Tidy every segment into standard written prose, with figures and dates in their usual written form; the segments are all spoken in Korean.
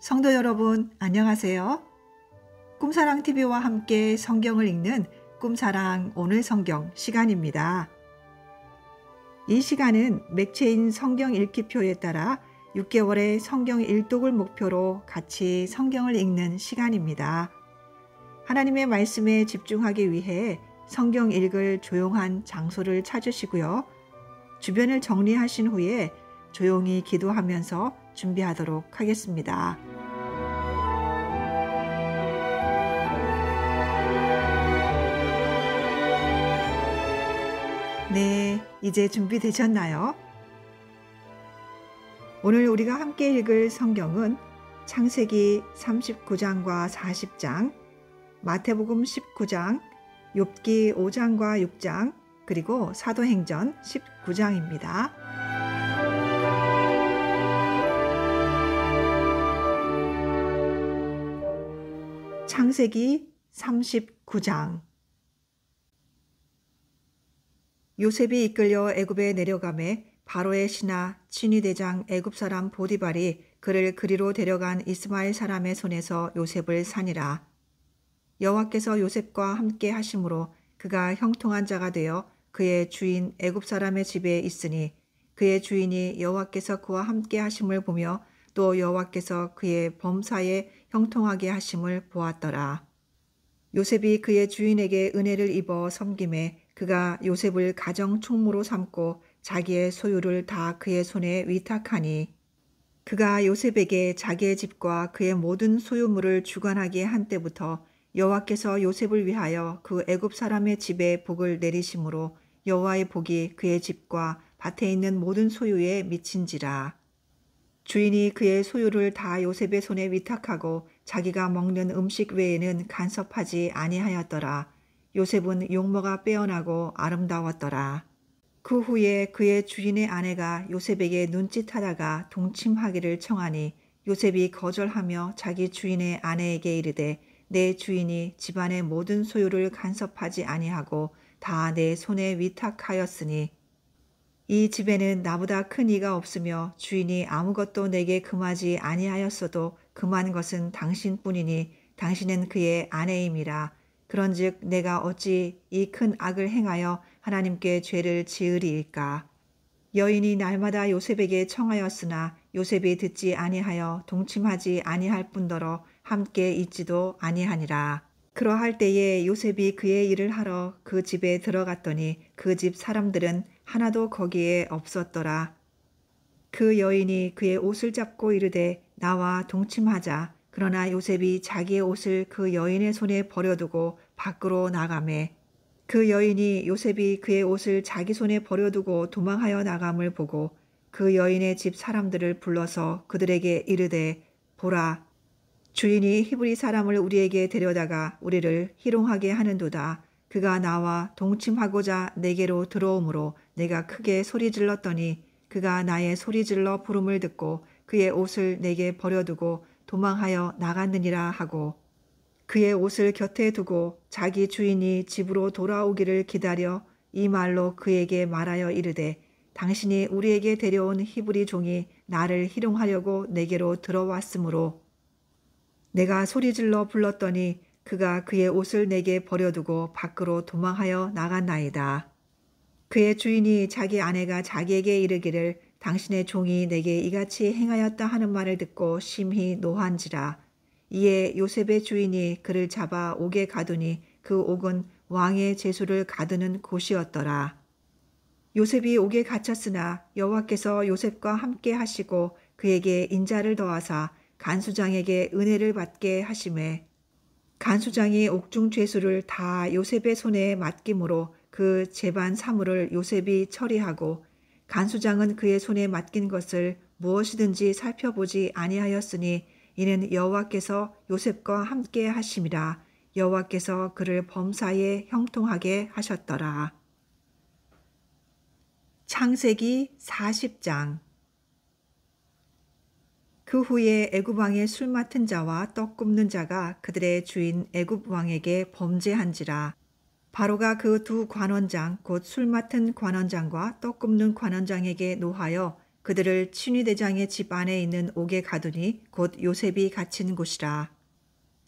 성도 여러분, 안녕하세요. 꿈사랑TV와 함께 성경을 읽는 꿈사랑 오늘 성경 시간입니다. 이 시간은 매체인 성경 읽기표에 따라 6개월의 성경 일독을 목표로 같이 성경을 읽는 시간입니다. 하나님의 말씀에 집중하기 위해 성경 읽을 조용한 장소를 찾으시고요. 주변을 정리하신 후에 조용히 기도하면서 준비하도록 하겠습니다. 네, 이제 준비되셨나요? 오늘 우리가 함께 읽을 성경은 창세기 39장과 40장, 마태복음 19장, 욥기 5장과 6장, 그리고 사도행전 19장입니다. 창세기 39장. 요셉이 이끌려 애굽에 내려가매 바로의 신하 친위대장 애굽 사람 보디발이 그를 그리로 데려간 이스마엘 사람의 손에서 요셉을 산이라. 여호와께서 요셉과 함께 하심으로 그가 형통한 자가 되어 그의 주인 애굽 사람의 집에 있으니 그의 주인이 여호와께서 그와 함께 하심을 보며 또 여호와께서 그의 범사에 형통하게 하심을 보았더라. 요셉이 그의 주인에게 은혜를 입어 섬김에 그가 요셉을 가정 총무로 삼고 자기의 소유를 다 그의 손에 위탁하니 그가 요셉에게 자기의 집과 그의 모든 소유물을 주관하게 한 때부터 여호와께서 요셉을 위하여 그 애굽 사람의 집에 복을 내리심으로 여호와의 복이 그의 집과 밭에 있는 모든 소유에 미친지라. 주인이 그의 소유를 다 요셉의 손에 위탁하고 자기가 먹는 음식 외에는 간섭하지 아니하였더라. 요셉은 용모가 빼어나고 아름다웠더라. 그 후에 그의 주인의 아내가 요셉에게 눈짓하다가 동침하기를 청하니 요셉이 거절하며 자기 주인의 아내에게 이르되 내 주인이 집안의 모든 소유를 간섭하지 아니하고 다 내 손에 위탁하였으니 이 집에는 나보다 큰 이가 없으며 주인이 아무것도 내게 금하지 아니하였어도 금한 것은 당신뿐이니 당신은 그의 아내임이라. 그런즉 내가 어찌 이 큰 악을 행하여 하나님께 죄를 지으리이까. 여인이 날마다 요셉에게 청하였으나 요셉이 듣지 아니하여 동침하지 아니할 뿐더러 함께 있지도 아니하니라. 그러할 때에 요셉이 그의 일을 하러 그 집에 들어갔더니 그 집 사람들은 하나도 거기에 없었더라. 그 여인이 그의 옷을 잡고 이르되 나와 동침하자. 그러나 요셉이 자기의 옷을 그 여인의 손에 버려두고 밖으로 나가매 그 여인이 요셉이 그의 옷을 자기 손에 버려두고 도망하여 나감을 보고 그 여인의 집 사람들을 불러서 그들에게 이르되 보라, 주인이 히브리 사람을 우리에게 데려다가 우리를 희롱하게 하는도다. 그가 나와 동침하고자 내게로 들어오므로 내가 크게 소리질렀더니 그가 나의 소리질러 부름을 듣고 그의 옷을 내게 버려두고 도망하여 나갔느니라 하고 그의 옷을 곁에 두고 자기 주인이 집으로 돌아오기를 기다려 이 말로 그에게 말하여 이르되 당신이 우리에게 데려온 히브리 종이 나를 희롱하려고 내게로 들어왔으므로 내가 소리질러 불렀더니 그가 그의 옷을 내게 버려두고 밖으로 도망하여 나갔나이다. 그의 주인이 자기 아내가 자기에게 이르기를 당신의 종이 내게 이같이 행하였다 하는 말을 듣고 심히 노한지라. 이에 요셉의 주인이 그를 잡아 옥에 가두니 그 옥은 왕의 제수를 가두는 곳이었더라. 요셉이 옥에 갇혔으나 여호와께서 요셉과 함께 하시고 그에게 인자를 더하사 간수장에게 은혜를 받게 하심에 간수장이 옥중 죄수를 다 요셉의 손에 맡김으로 그 재반 사물을 요셉이 처리하고 간수장은 그의 손에 맡긴 것을 무엇이든지 살펴보지 아니하였으니 이는 여호와께서 요셉과 함께 하심이라. 여호와께서 그를 범사에 형통하게 하셨더라. 창세기 40장. 그 후에 애굽 왕의 술 맡은 자와 떡 굽는 자가 그들의 주인 애굽 왕에게 범죄한지라. 바로가 그 두 관원장 곧 술 맡은 관원장과 떡 굽는 관원장에게 노하여 그들을 친위대장의 집 안에 있는 옥에 가두니 곧 요셉이 갇힌 곳이라.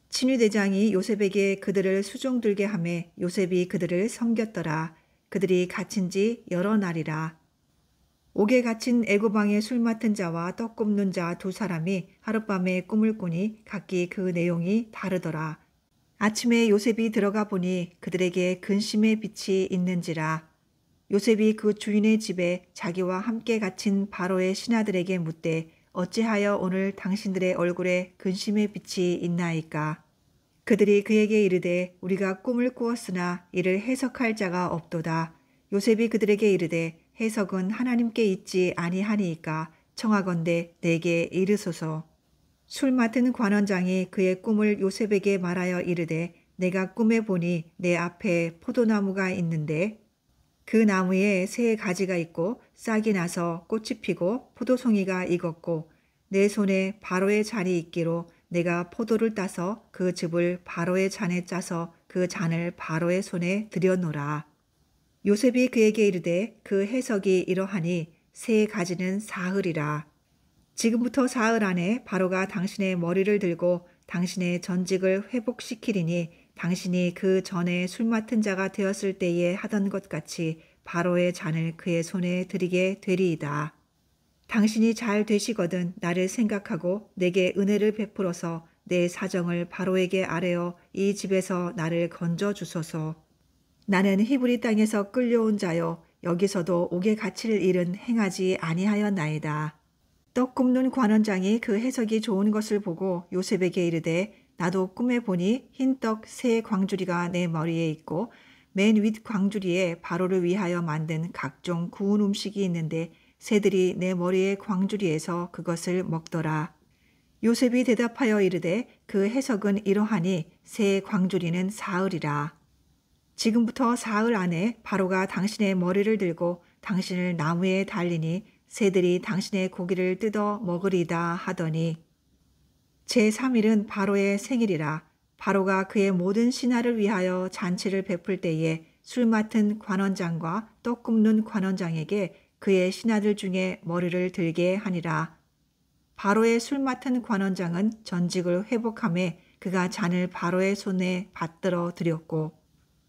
친위대장이 요셉에게 그들을 수종들게 하매 요셉이 그들을 섬겼더라. 그들이 갇힌 지 여러 날이라. 옥에 갇힌 애굽 왕의 술 맡은 자와 떡 굽는 자 두 사람이 하룻밤에 꿈을 꾸니 각기 그 내용이 다르더라. 아침에 요셉이 들어가 보니 그들에게 근심의 빛이 있는지라. 요셉이 그 주인의 집에 자기와 함께 갇힌 바로의 신하들에게 묻되 어찌하여 오늘 당신들의 얼굴에 근심의 빛이 있나이까? 그들이 그에게 이르되 우리가 꿈을 꾸었으나 이를 해석할 자가 없도다. 요셉이 그들에게 이르되 해석은 하나님께 있지 아니하니이까 청하건대 내게 이르소서. 술 맡은 관원장이 그의 꿈을 요셉에게 말하여 이르되 내가 꿈에 보니 내 앞에 포도나무가 있는데 그 나무에 새 가지가 있고 싹이 나서 꽃이 피고 포도송이가 익었고 내 손에 바로의 잔이 있기로 내가 포도를 따서 그 즙을 바로의 잔에 짜서 그 잔을 바로의 손에 들여놓으라. 요셉이 그에게 이르되 그 해석이 이러하니 새 가지는 사흘이라. 지금부터 사흘 안에 바로가 당신의 머리를 들고 당신의 전직을 회복시키리니 당신이 그 전에 술 맡은 자가 되었을 때에 하던 것 같이 바로의 잔을 그의 손에 드리게 되리이다. 당신이 잘 되시거든 나를 생각하고 내게 은혜를 베풀어서 내 사정을 바로에게 아뢰어 이 집에서 나를 건져 주소서. 나는 히브리 땅에서 끌려온 자요 여기서도 옥에 갇힐 일은 행하지 아니하였나이다. 떡 굽는 관원장이 그 해석이 좋은 것을 보고 요셉에게 이르되 나도 꿈에 보니 흰떡 세 광주리가 내 머리에 있고 맨 윗 광주리에 바로를 위하여 만든 각종 구운 음식이 있는데 새들이 내 머리의 광주리에서 그것을 먹더라. 요셉이 대답하여 이르되 그 해석은 이러하니 새 광주리는 사흘이라. 지금부터 사흘 안에 바로가 당신의 머리를 들고 당신을 나무에 달리니 새들이 당신의 고기를 뜯어 먹으리다 하더니 제3일은 바로의 생일이라. 바로가 그의 모든 신하를 위하여 잔치를 베풀 때에 술 맡은 관원장과 떡 굽는 관원장에게 그의 신하들 중에 머리를 들게 하니라. 바로의 술 맡은 관원장은 전직을 회복하며 그가 잔을 바로의 손에 받들어 드렸고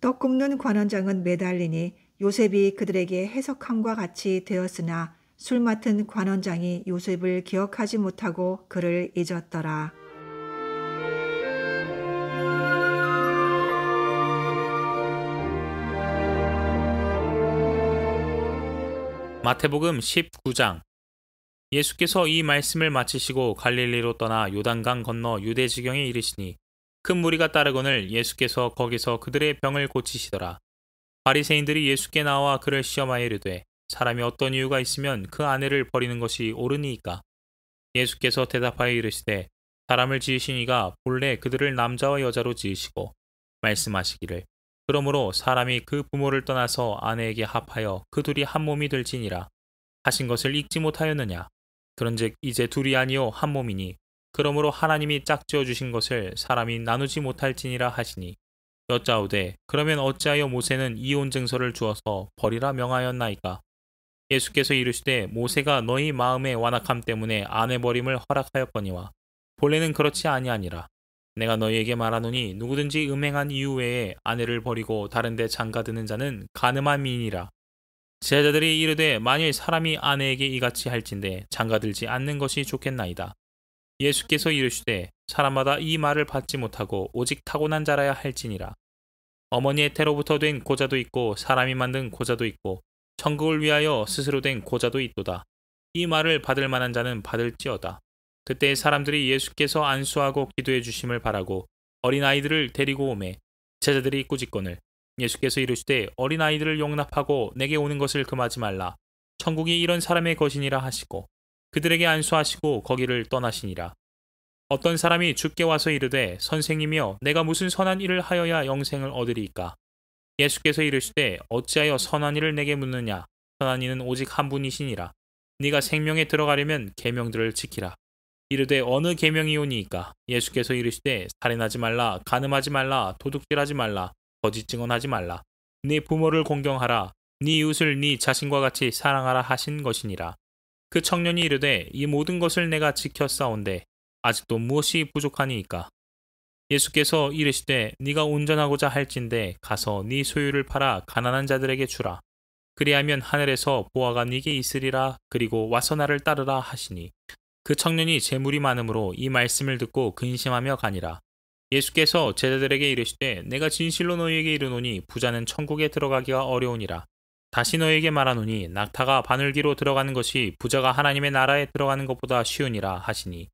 떡 굽는 관원장은 매달리니 요셉이 그들에게 해석함과 같이 되었으나 술 맡은 관원장이 요셉을 기억하지 못하고 그를 잊었더라. 마태복음 19장. 예수께서 이 말씀을 마치시고 갈릴리로 떠나 요단강 건너 유대 지경에 이르시니 큰 무리가 따르거늘 예수께서 거기서 그들의 병을 고치시더라. 바리새인들이 예수께 나와 그를 시험하여 이르되 사람이 어떤 이유가 있으면 그 아내를 버리는 것이 옳으니이까? 예수께서 대답하여 이르시되 사람을 지으신 이가 본래 그들을 남자와 여자로 지으시고 말씀하시기를 그러므로 사람이 그 부모를 떠나서 아내에게 합하여 그 둘이 한 몸이 될지니라 하신 것을 읽지 못하였느냐? 그런즉 이제 둘이 아니요 한 몸이니 그러므로 하나님이 짝지어 주신 것을 사람이 나누지 못할지니라 하시니 여짜오되 그러면 어찌하여 모세는 이혼 증서를 주어서 버리라 명하였나이까? 예수께서 이르시되 모세가 너희 마음의 완악함 때문에 아내 버림을 허락하였거니와 본래는 그렇지 아니하니라. 내가 너희에게 말하노니 누구든지 음행한 이유 외에 아내를 버리고 다른 데 장가드는 자는 간음한 미니라. 제자들이 이르되 만일 사람이 아내에게 이같이 할진대 장가들지 않는 것이 좋겠나이다. 예수께서 이르시되 사람마다 이 말을 받지 못하고 오직 타고난 자라야 할지니라. 어머니의 태로부터 된 고자도 있고 사람이 만든 고자도 있고 천국을 위하여 스스로 된 고자도 있도다. 이 말을 받을 만한 자는 받을지어다. 그때 사람들이 예수께서 안수하고 기도해 주심을 바라고 어린아이들을 데리고 오매 제자들이 꾸짖거늘 예수께서 이르시되 어린아이들을 용납하고 내게 오는 것을 금하지 말라. 천국이 이런 사람의 것이니라 하시고 그들에게 안수하시고 거기를 떠나시니라. 어떤 사람이 주께 와서 이르되 선생님이여 내가 무슨 선한 일을 하여야 영생을 얻으리이까? 예수께서 이르시되 어찌하여 선한 일을 내게 묻느냐? 선한 이는 오직 한 분이시니라. 네가 생명에 들어가려면 계명들을 지키라. 이르되 어느 계명이오니이까? 예수께서 이르시되 살인하지 말라, 간음하지 말라, 도둑질하지 말라, 거짓 증언하지 말라. 네 부모를 공경하라. 네 이웃을 네 자신과 같이 사랑하라 하신 것이니라. 그 청년이 이르되 이 모든 것을 내가 지켰사온데 아직도 무엇이 부족하니이까? 예수께서 이르시되 네가 온전하고자 할진대 가서 네 소유를 팔아 가난한 자들에게 주라. 그리하면 하늘에서 보화가 네게 있으리라. 그리고 와서 나를 따르라 하시니 그 청년이 재물이 많음으로 이 말씀을 듣고 근심하며 가니라. 예수께서 제자들에게 이르시되 내가 진실로 너희에게 이르노니 부자는 천국에 들어가기가 어려우니라. 다시 너희에게 말하노니 낙타가 바늘기로 들어가는 것이 부자가 하나님의 나라에 들어가는 것보다 쉬우니라 하시니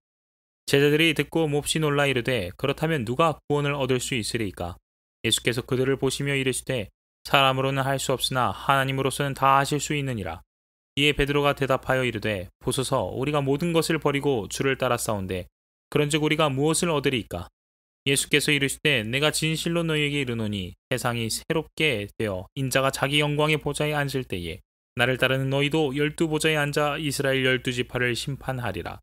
제자들이 듣고 몹시 놀라 이르되 그렇다면 누가 구원을 얻을 수 있으리이까? 예수께서 그들을 보시며 이르시되 사람으로는 할 수 없으나 하나님으로서는 다 하실 수 있느니라. 이에 베드로가 대답하여 이르되 보소서 우리가 모든 것을 버리고 주를 따랐사온데 그런즉 우리가 무엇을 얻으리이까? 예수께서 이르시되 내가 진실로 너희에게 이르노니 세상이 새롭게 되어 인자가 자기 영광의 보좌에 앉을 때에 나를 따르는 너희도 12보좌에 앉아 이스라엘 12지파를 심판하리라.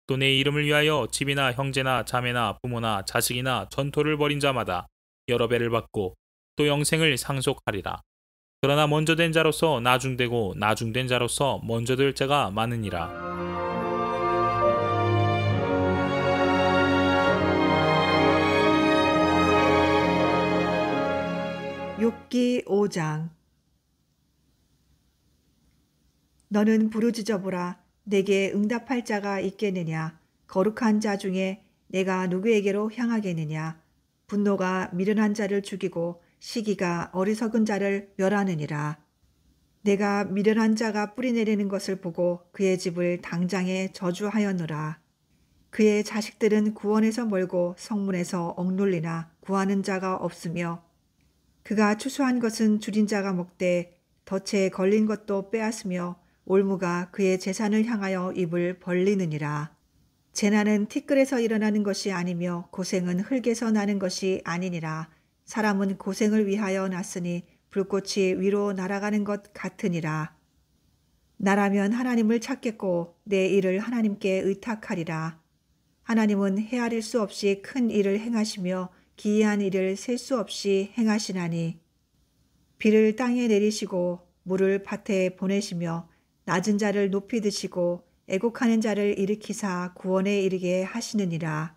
또 내 이름을 위하여 집이나 형제나 자매나 부모나 자식이나 전토를 벌인 자마다 여러 배를 받고 또 영생을 상속하리라. 그러나 먼저 된 자로서 나중되고 나중된 자로서 먼저 될 자가 많으니라. 욥기 5장. 너는 부르짖어보라. 내게 응답할 자가 있겠느냐? 거룩한 자 중에 내가 누구에게로 향하겠느냐? 분노가 미련한 자를 죽이고 시기가 어리석은 자를 멸하느니라. 내가 미련한 자가 뿌리내리는 것을 보고 그의 집을 당장에 저주하였노라. 그의 자식들은 구원에서 멀고 성문에서 억눌리나 구하는 자가 없으며 그가 추수한 것은 줄인 자가 먹되 덫에 걸린 것도 빼앗으며 올무가 그의 재산을 향하여 입을 벌리느니라. 재난은 티끌에서 일어나는 것이 아니며 고생은 흙에서 나는 것이 아니니라. 사람은 고생을 위하여 났으니 불꽃이 위로 날아가는 것 같으니라. 나라면 하나님을 찾겠고 내 일을 하나님께 의탁하리라. 하나님은 헤아릴 수 없이 큰 일을 행하시며 기이한 일을 셀 수 없이 행하시나니 비를 땅에 내리시고 물을 밭에 보내시며 낮은 자를 높이 드시고 애곡하는 자를 일으키사 구원에 이르게 하시느니라.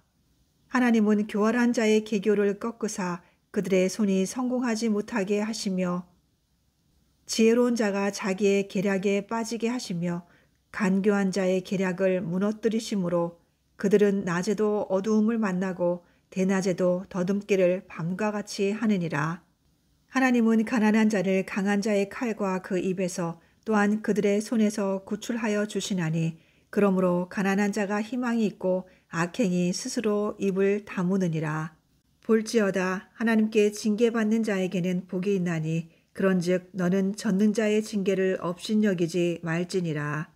하나님은 교활한 자의 계교를 꺾으사 그들의 손이 성공하지 못하게 하시며 지혜로운 자가 자기의 계략에 빠지게 하시며 간교한 자의 계략을 무너뜨리심으로 그들은 낮에도 어두움을 만나고 대낮에도 더듬기를 밤과 같이 하느니라. 하나님은 가난한 자를 강한 자의 칼과 그 입에서 또한 그들의 손에서 구출하여 주시나니 그러므로 가난한 자가 희망이 있고 악행이 스스로 입을 다무느니라. 볼지어다 하나님께 징계받는 자에게는 복이 있나니 그런즉 너는 젓는 자의 징계를 업신여기지 말지니라.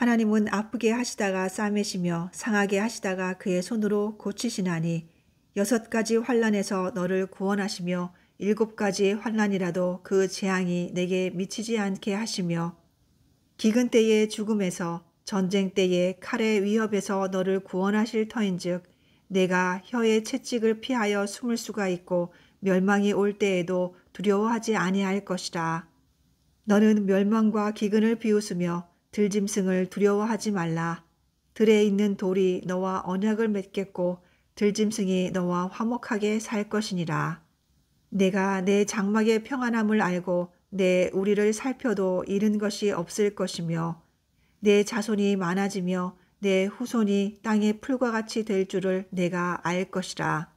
하나님은 아프게 하시다가 싸매시며 상하게 하시다가 그의 손으로 고치시나니 6가지 환난에서 너를 구원하시며 7가지 환난이라도 그 재앙이 내게 미치지 않게 하시며 기근 때의 죽음에서 전쟁 때의 칼의 위협에서 너를 구원하실 터인즉 내가 혀의 채찍을 피하여 숨을 수가 있고 멸망이 올 때에도 두려워하지 아니할 것이라. 너는 멸망과 기근을 비웃으며 들짐승을 두려워하지 말라. 들에 있는 돌이 너와 언약을 맺겠고 들짐승이 너와 화목하게 살 것이니라. 내가 내 장막의 평안함을 알고 내 우리를 살펴도 잃은 것이 없을 것이며 내 자손이 많아지며 내 후손이 땅의 풀과 같이 될 줄을 내가 알 것이라.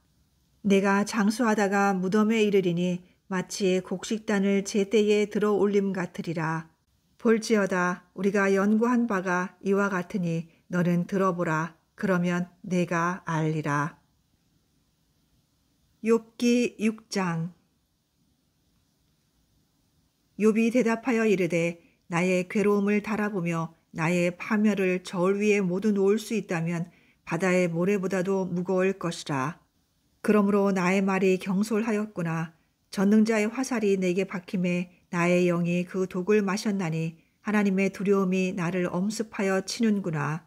내가 장수하다가 무덤에 이르리니 마치 곡식단을 제때에 들어 올림 같으리라. 볼지어다 우리가 연구한 바가 이와 같으니 너는 들어보라. 그러면 내가 알리라. 욥기 6장. 욥이 대답하여 이르되 나의 괴로움을 달아보며 나의 파멸을 저울 위에 모두 놓을 수 있다면 바다의 모래보다도 무거울 것이라. 그러므로 나의 말이 경솔하였구나. 전능자의 화살이 내게 박힘에 나의 영이 그 독을 마셨나니 하나님의 두려움이 나를 엄습하여 치는구나.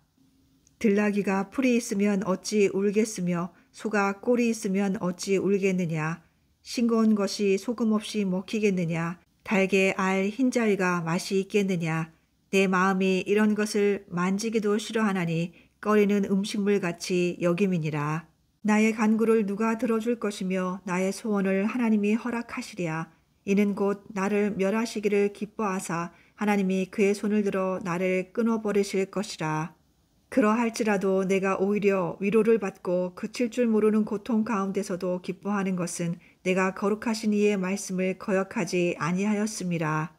들나귀가 풀이 있으면 어찌 울겠으며 소가 꼴이 있으면 어찌 울겠느냐. 싱거운 것이 소금 없이 먹히겠느냐. 달게 알 흰자위가 맛이 있겠느냐. 내 마음이 이런 것을 만지기도 싫어하나니 꺼리는 음식물 같이 여김이니라. 나의 간구를 누가 들어줄 것이며 나의 소원을 하나님이 허락하시랴. 이는 곧 나를 멸하시기를 기뻐하사 하나님이 그의 손을 들어 나를 끊어버리실 것이라. 그러할지라도 내가 오히려 위로를 받고 그칠 줄 모르는 고통 가운데서도 기뻐하는 것은 내가 거룩하신 이의 말씀을 거역하지 아니하였음이라.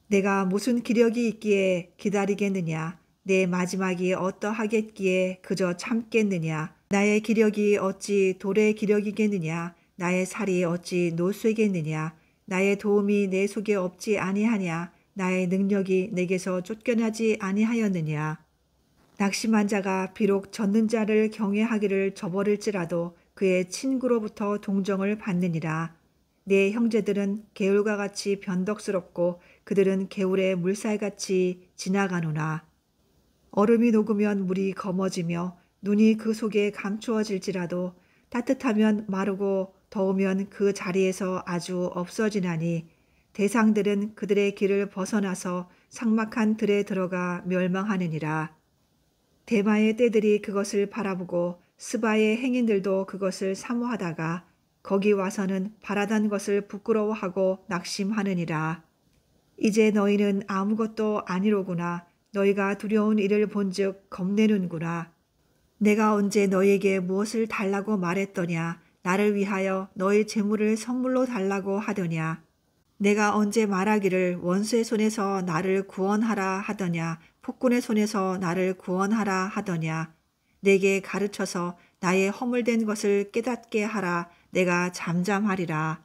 내가 무슨 기력이 있기에 기다리겠느냐? 내 마지막이 어떠하겠기에 그저 참겠느냐? 나의 기력이 어찌 돌의 기력이겠느냐? 나의 살이 어찌 노쇠겠느냐? 나의 도움이 내 속에 없지 아니하냐? 나의 능력이 내게서 쫓겨나지 아니하였느냐? 낙심한 자가 비록 젖는 자를 경외하기를 저버릴지라도 그의 친구로부터 동정을 받느니라. 내 형제들은 개울과 같이 변덕스럽고 그들은 개울의 물살같이 지나가노라. 얼음이 녹으면 물이 검어지며 눈이 그 속에 감추어질지라도 따뜻하면 마르고 더우면 그 자리에서 아주 없어지나니 대상들은 그들의 길을 벗어나서 삭막한 들에 들어가 멸망하느니라. 대마의 떼들이 그것을 바라보고 스바의 행인들도 그것을 사모하다가 거기 와서는 바라던 것을 부끄러워하고 낙심하느니라. 이제 너희는 아무것도 아니로구나. 너희가 두려운 일을 본즉 겁내는구나. 내가 언제 너희에게 무엇을 달라고 말했더냐. 나를 위하여 너희 재물을 선물로 달라고 하더냐. 내가 언제 말하기를 원수의 손에서 나를 구원하라 하더냐. 폭군의 손에서 나를 구원하라 하더냐. 내게 가르쳐서 나의 허물된 것을 깨닫게 하라. 내가 잠잠하리라.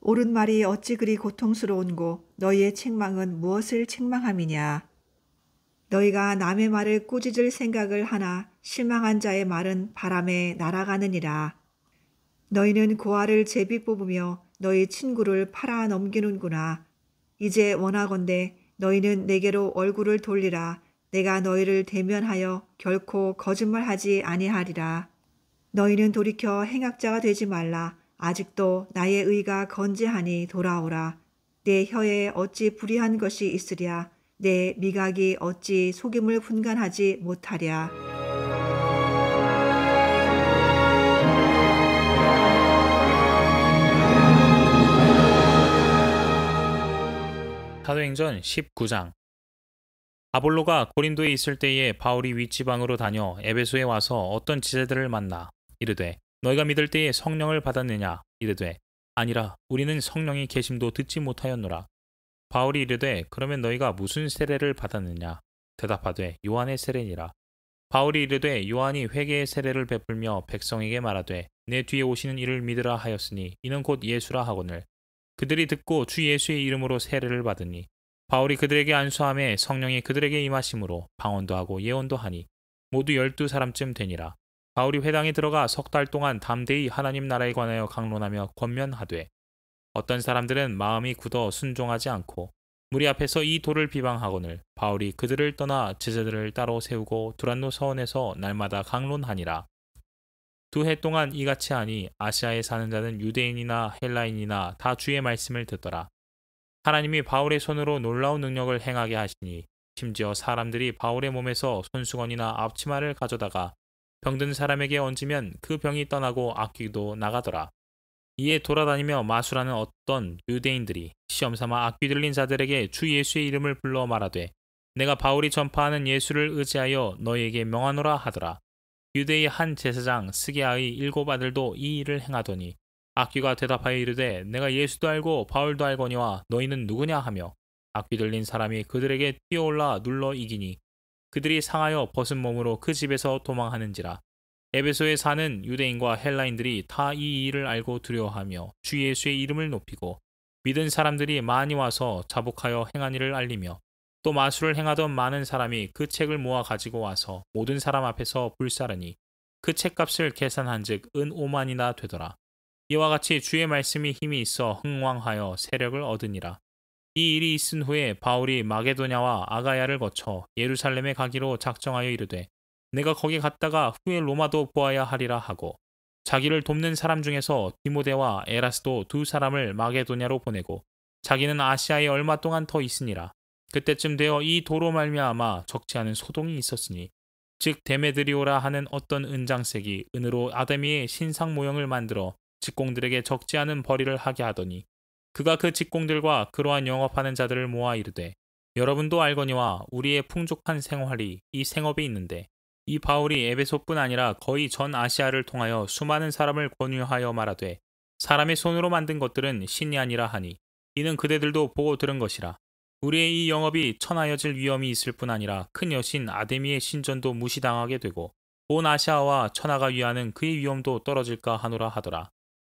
옳은 말이 어찌 그리 고통스러운고 너희의 책망은 무엇을 책망함이냐. 너희가 남의 말을 꾸짖을 생각을 하나 실망한 자의 말은 바람에 날아가느니라. 너희는 고아를 제비 뽑으며 너희 친구를 팔아 넘기는구나. 이제 원하건대 너희는 내게로 얼굴을 돌리라. 내가 너희를 대면하여 결코 거짓말하지 아니하리라. 너희는 돌이켜 행악자가 되지 말라. 아직도 나의 의가 건재하니 돌아오라. 내 혀에 어찌 불의한 것이 있으랴. 내 미각이 어찌 속임을 분간하지 못하랴. 사도행전 19장. 아볼로가 고린도에 있을 때에 바울이 윗지방으로 다녀 에베소에 와서 어떤 지체들을 만나 이르되 너희가 믿을 때에 성령을 받았느냐. 이르되 아니라 우리는 성령이 계심도 듣지 못하였노라. 바울이 이르되 그러면 너희가 무슨 세례를 받았느냐. 대답하되 요한의 세례니라. 바울이 이르되 요한이 회개의 세례를 베풀며 백성에게 말하되 내 뒤에 오시는 이를 믿으라 하였으니 이는 곧 예수라 하거늘. 그들이 듣고 주 예수의 이름으로 세례를 받으니 바울이 그들에게 안수함에 성령이 그들에게 임하심으로 방언도 하고 예언도 하니 모두 12사람쯤 되니라. 바울이 회당에 들어가 3달 동안 담대히 하나님 나라에 관하여 강론하며 권면하되 어떤 사람들은 마음이 굳어 순종하지 않고 무리 앞에서 이 도를 비방하거늘 바울이 그들을 떠나 제자들을 따로 세우고 두란노 서원에서 날마다 강론하니라. 2해 동안 이같이 하니 아시아에 사는 자는 유대인이나 헬라인이나 다 주의 말씀을 듣더라. 하나님이 바울의 손으로 놀라운 능력을 행하게 하시니 심지어 사람들이 바울의 몸에서 손수건이나 앞치마를 가져다가 병든 사람에게 얹으면 그 병이 떠나고 악귀도 나가더라. 이에 돌아다니며 마술하는 어떤 유대인들이 시험삼아 악귀 들린 자들에게 주 예수의 이름을 불러 말하되 내가 바울이 전파하는 예수를 의지하여 너희에게 명하노라 하더라. 유대의 한 제사장 스게아의 7 아들도 이 일을 행하더니 악귀가 대답하여 이르되 내가 예수도 알고 바울도 알거니와 너희는 누구냐 하며 악귀 들린 사람이 그들에게 뛰어올라 눌러 이기니 그들이 상하여 벗은 몸으로 그 집에서 도망하는지라. 에베소에 사는 유대인과 헬라인들이 다 이 일을 알고 두려워하며 주 예수의 이름을 높이고 믿은 사람들이 많이 와서 자복하여 행한 일을 알리며 또 마술을 행하던 많은 사람이 그 책을 모아 가지고 와서 모든 사람 앞에서 불사르니 그 책값을 계산한즉 은 5만이나 되더라. 이와 같이 주의 말씀이 힘이 있어 흥왕하여 세력을 얻으니라. 이 일이 있은 후에 바울이 마게도냐와 아가야를 거쳐 예루살렘에 가기로 작정하여 이르되 내가 거기 갔다가 후에 로마도 보아야 하리라 하고 자기를 돕는 사람 중에서 디모데와 에라스도 2 사람을 마게도냐로 보내고 자기는 아시아에 얼마 동안 더 있으니라. 그때쯤 되어 이 도로 말미암아 적지 않은 소동이 있었으니 즉 데메드리오라 하는 어떤 은장색이 은으로 아데미의 신상 모형을 만들어 직공들에게 적지 않은 벌이를 하게 하더니 그가 그 직공들과 그러한 영업하는 자들을 모아 이르되 여러분도 알거니와 우리의 풍족한 생활이 이 생업에 있는데 이 바울이 에베소뿐 아니라 거의 전 아시아를 통하여 수많은 사람을 권유하여 말하되 사람의 손으로 만든 것들은 신이 아니라 하니 이는 그대들도 보고 들은 것이라. 우리의 이 영업이 천하여질 위험이 있을 뿐 아니라 큰 여신 아데미의 신전도 무시당하게 되고 온 아시아와 천하가 위하는 그의 위험도 떨어질까 하노라 하더라.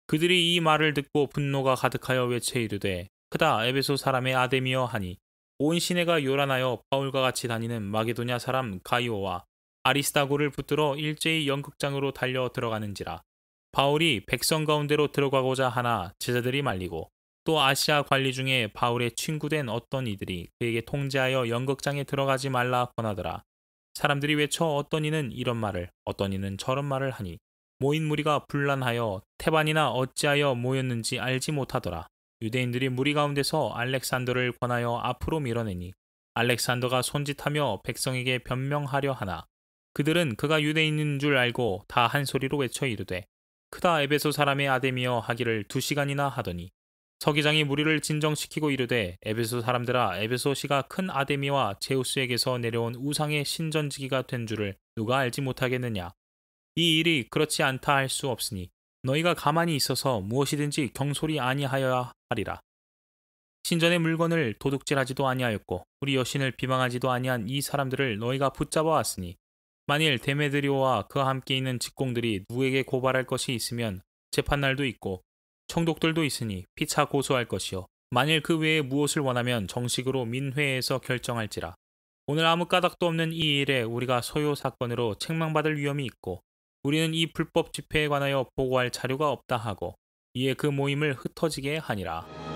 그들이 이 말을 듣고 분노가 가득하여 외쳐 이르되 크다 에베소 사람의 아데미여 하니 온 시내가 요란하여 바울과 같이 다니는 마게도냐 사람 가이오와 아리스다고를 붙들어 일제히 연극장으로 달려 들어가는지라. 바울이 백성 가운데로 들어가고자 하나 제자들이 말리고 또 아시아 관리 중에 바울의 친구된 어떤 이들이 그에게 통제하여 연극장에 들어가지 말라 권하더라. 사람들이 외쳐 어떤 이는 이런 말을 어떤 이는 저런 말을 하니 모인 무리가 분란하여 태반이나 어찌하여 모였는지 알지 못하더라. 유대인들이 무리 가운데서 알렉산더를 권하여 앞으로 밀어내니 알렉산더가 손짓하며 백성에게 변명하려 하나 그들은 그가 유대인인 줄 알고 다 한 소리로 외쳐 이르되 크다 에베소 사람의 아데미여 하기를 2시간이나 하더니 서기장이 무리를 진정시키고 이르되 에베소 사람들아 에베소시가 큰 아데미와 제우스에게서 내려온 우상의 신전지기가 된 줄을 누가 알지 못하겠느냐. 이 일이 그렇지 않다 할 수 없으니 너희가 가만히 있어서 무엇이든지 경솔이 아니하여야 하리라. 신전의 물건을 도둑질하지도 아니하였고 우리 여신을 비방하지도 아니한 이 사람들을 너희가 붙잡아 왔으니 만일 데메드리오와 그와 함께 있는 직공들이 누구에게 고발할 것이 있으면 재판날도 있고 청독들도 있으니 피차 고소할 것이요 만일 그 외에 무엇을 원하면 정식으로 민회에서 결정할지라. 오늘 아무 까닭도 없는 이 일에 우리가 소요 사건으로 책망받을 위험이 있고 우리는 이 불법 집회에 관하여 보고할 자료가 없다 하고 이에 그 모임을 흩어지게 하니라.